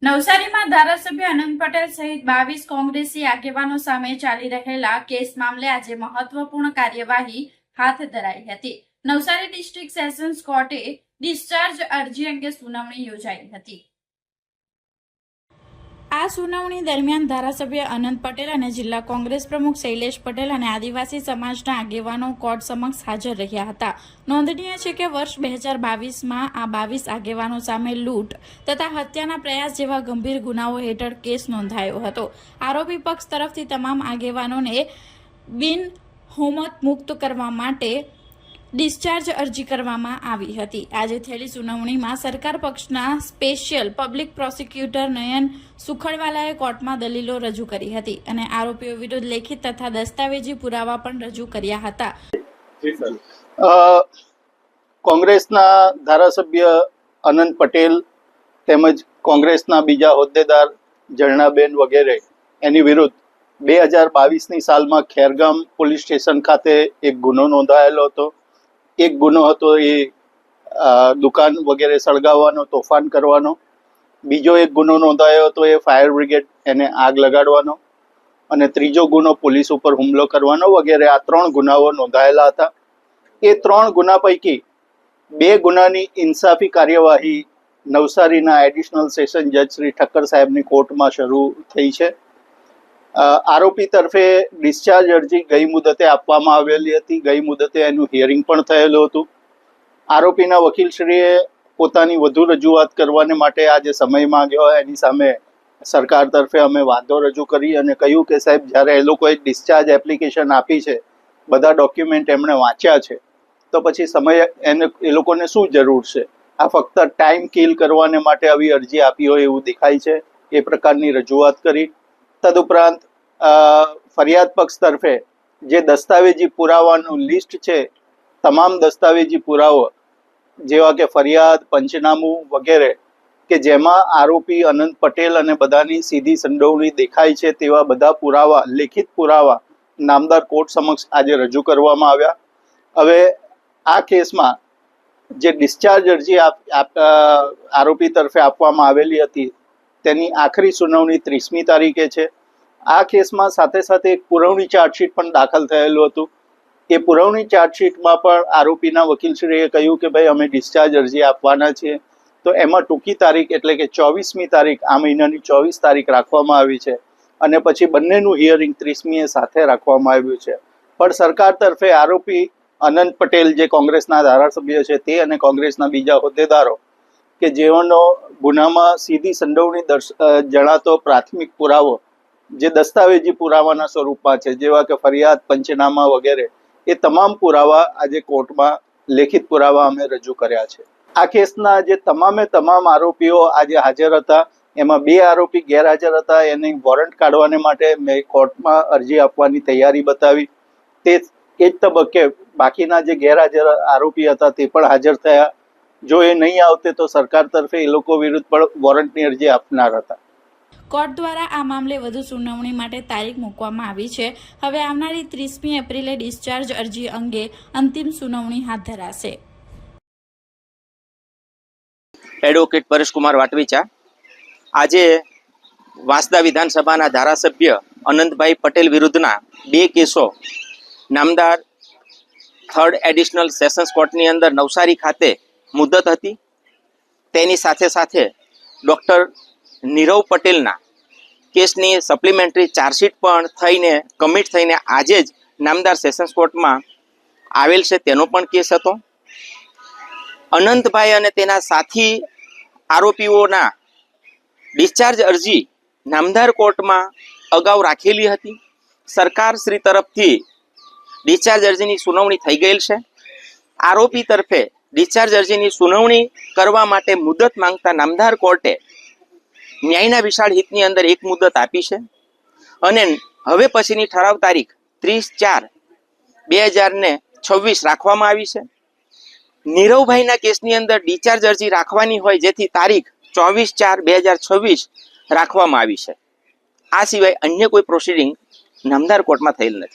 નવસારીમાં ધારાસભ્ય અનંત પટેલ સહિત 22 કોંગ્રેસી આગેવાનો સામે ચાલી રહેલા કેસ મામલે આજે મહત્વપૂર્ણ કાર્યવાહી હાથ ધરાઈ હતી। નવસારી ડિસ્ટ્રિક્ટ સેશન્સ કોર્ટે ડિસ્ચાર્જ અરજી અંગે સુનાવણી યોજાઈ હતી। આ સુનાવણી દરમિયાન ધારાસભ્ય અનંત પટેલ અને જિલ્લા કોંગ્રેસ પ્રમુખ શૈલેષ પટેલ અને આદિવાસી સમાજના આગેવાનો કોર્ટ સમક્ષ હાજર રહ્યા હતા। નોંધનીય છે કે વર્ષ 2022માં આ 22 આગેવાનો સામે લૂંટ તથા હત્યાના પ્રયાસ જેવા ગંભીર ગુનાઓ હેઠળ કેસ નોંધાયો હતો। આરોપી પક્ષ તરફથી તમામ આગેવાનોને બિન હોમત મુક્ત કરવા માટે ડિસ્ચાર્જ અરજી કરવામાં આવી હતી। આજે થયેલી સુનાવણીમાં સરકાર પક્ષના સ્પેશિયલ પબ્લિક પ્રોસિક્યુટર નયન સુખડવાલાએ કોર્ટમાં દલીલો રજૂ કરી હતી અને આરોપીઓ વિરુદ્ધ લેખિત તથા દસ્તાવેજી પુરાવા પણ રજૂ કર્યા હતા। કોંગ્રેસના ધારાસભ્ય અનંત પટેલ તેમજ કોંગ્રેસના બીજા હોદ્દેદાર જરણાબેન વગેરે એની વિરુદ્ધ 2022ની સાલમાં ખેરગામ પોલીસ સ્ટેશન ખાતે એક ગુનો નોંધાયેલો હતો। એક ગુનો હતો એ દુકાન વગેરે સળગાવવાનો, તોફાન કરવાનો। બીજો એક ગુનો નોંધાયો હતો એ ફાયર બ્રિગેડ એને આગ લગાડવાનો અને ત્રીજો ગુનો પોલીસ ઉપર હુમલો કરવાનો વગેરે। આ 3 ગુનાઓ નોંધાયેલા હતા। એ 3 ગુના પૈકી 2 ગુનાની ઇન્સાફી કાર્યવાહી નવસારીના એડિશનલ સેશન જજ શ્રી ઠક્કર સાહેબની કોર્ટમાં શરૂ થઈ છે। આરોપી તરફે ડિસ્ચાર્જ અરજી ગઈ મુદતે આપવામાં આવેલી હતી। ગઈ મુદતે એનું હિયરિંગ પણ થયેલું હતું। આરોપીના વકીલશ્રીએ પોતાની વધુ રજૂઆત કરવાને માટે આજે સમય માંગ્યો। એની સામે સરકાર તરફે અમે વાંધો રજૂ કરી અને કહ્યું કે સાહેબ, જ્યારે એ લોકોએ ડિસ્ચાર્જ એપ્લિકેશન આપી છે, બધા ડોક્યુમેન્ટ એમણે વાંચ્યા છે, તો પછી સમય એ લોકોને શું જરૂર છે? આ ફક્ત ટાઈમ કિલ કરવાને માટે આવી અરજી આપી હોય એવું દેખાય છે। એ પ્રકારની રજૂઆત કરી। તદુપરાંત ફરિયાદ પક્ષ તરફે જે દસ્તાવેજી પુરાવાનું લિસ્ટ છે, તમામ દસ્તાવેજી પુરાવો જેવા કે ફરિયાદ, પંચનામું વગેરે કે જેમાં આરોપી અનંત પટેલ અને બધાની સીધી સંડોવણી દેખાય છે, તેવા બધા પુરાવા, લેખિત પુરાવા નામદાર કોર્ટ સમક્ષ આજે રજૂ કરવામાં આવ્યા। હવે આ કેસમાં જે ડિસ્ચાર્જ અરજી આરોપી તરફે આપવામાં આવેલી હતી તેની આખરી સુનાવણી 30મી તારીખે છે। આ કેસમાં સાથે સાથે એક પુરવણી ચાર્જશીટ પણ દાખલ થયેલું હતું। એ પુરવણી ચાર્જશીટમાં પણ આરોપીના વકીલશ્રીએ કહ્યું કે ભાઈ, અમે ડિસ્ચાર્જ અરજી આપવાના છીએ, તો એમાં ટૂંકી તારીખ એટલે કે 24મી તારીખ, આ મહિનાની 24 તારીખ રાખવામાં આવી છે અને પછી બંનેનું હિયરિંગ 30મીએ સાથે રાખવામાં આવ્યું છે। પણ સરકાર તરફે આરોપી અનંત પટેલ જે કોંગ્રેસના ધારાસભ્ય છે તે અને કોંગ્રેસના બીજા હોદ્દેદારો કે જેઓનો ગુનામાં સીધી સંડોવણી જણાતો પ્રાથમિક પુરાવો જે દસ્તાવેજી પુરાવાના સ્વરૂપમાં છે, જેવા કે ફરિયાદ, પંચનામા વગેરે, એ તમામ પુરાવા આજે કોર્ટમાં લેખિત પુરાવા અમે રજૂ કર્યા છે। આ કેસના જે તમામે તમામ આરોપીઓ આજે હાજર હતા, એમાં 2 આરોપી ગેરહાજર હતા। એની વોરંટ કાઢવાને માટે મેં કોર્ટમાં અરજી આપવાની તૈયારી બતાવી। તે જ તબક્કે બાકીના જે ગેરહાજર આરોપી હતા તે પણ હાજર થયા। જો એ નહીં આવતે તો સરકાર તરફે એ લોકો વિરુદ્ધ પણ વોરંટની અરજી આપનાર હતા। કોર્ટ દ્વારા આ મામલે વધુ સુનાવણી માટે તારીખ મૂકવામાં આવી છે। હવે આવનારી 30મી એપ્રિલે ડિસ્ચાર્જ અરજી અંગે અંતિમ સુનાવણી હાથ ધરાશે। એડવોકેટ પરેશકુમાર વાટવીચા આજે વાંસદા વિધાનસભાના ધારાસભ્ય અનંતભાઈ પટેલ વિરુદ્ધના 2 કેસો નામદાર 3rd એડિશનલ સેશન્સ કોર્ટની અંદર નવસારી ખાતે મુદત હતી। તેની સાથે સાથે ડૉક્ટર નીરવ પટેલના કેસની સપ્લિમેન્ટરી ચાર્જશીટ પણ થઈને કમિટ થઈને આજે જ નામદાર સેશન્સ કોર્ટમાં આવેલ છે, તેનો પણ કેસ હતો। અનંતભાઈ અને તેના સાથી આરોપીઓના ડિસ્ચાર્જ અરજી નામદાર કોર્ટમાં અગાઉ રાખેલી હતી। સરકાર શ્રી તરફથી ડિસ્ચાર્જ અરજીની સુનાવણી થઈ ગયેલ છે। આરોપી તરફે ડિસ્ચાર્જ અરજીની સુનાવણી કરવા માટે મુદત માંગતા નામદાર કોર્ટે ન્યાયના વિશાળ હિતની અંદર એક મુદત આપી છે અને હવે પછીની ઠરાવ તારીખ 30/4/2026 રાખવામાં આવી છે। નીરવભાઈના કેસની અંદર ડિસ્ચાર્જ અરજી રાખવાની હોય, જેથી તારીખ 24/4/2026 રાખવામાં આવી છે। આ સિવાય અન્ય કોઈ પ્રોસિડિંગ નામદાર કોર્ટમાં થયેલ નથી।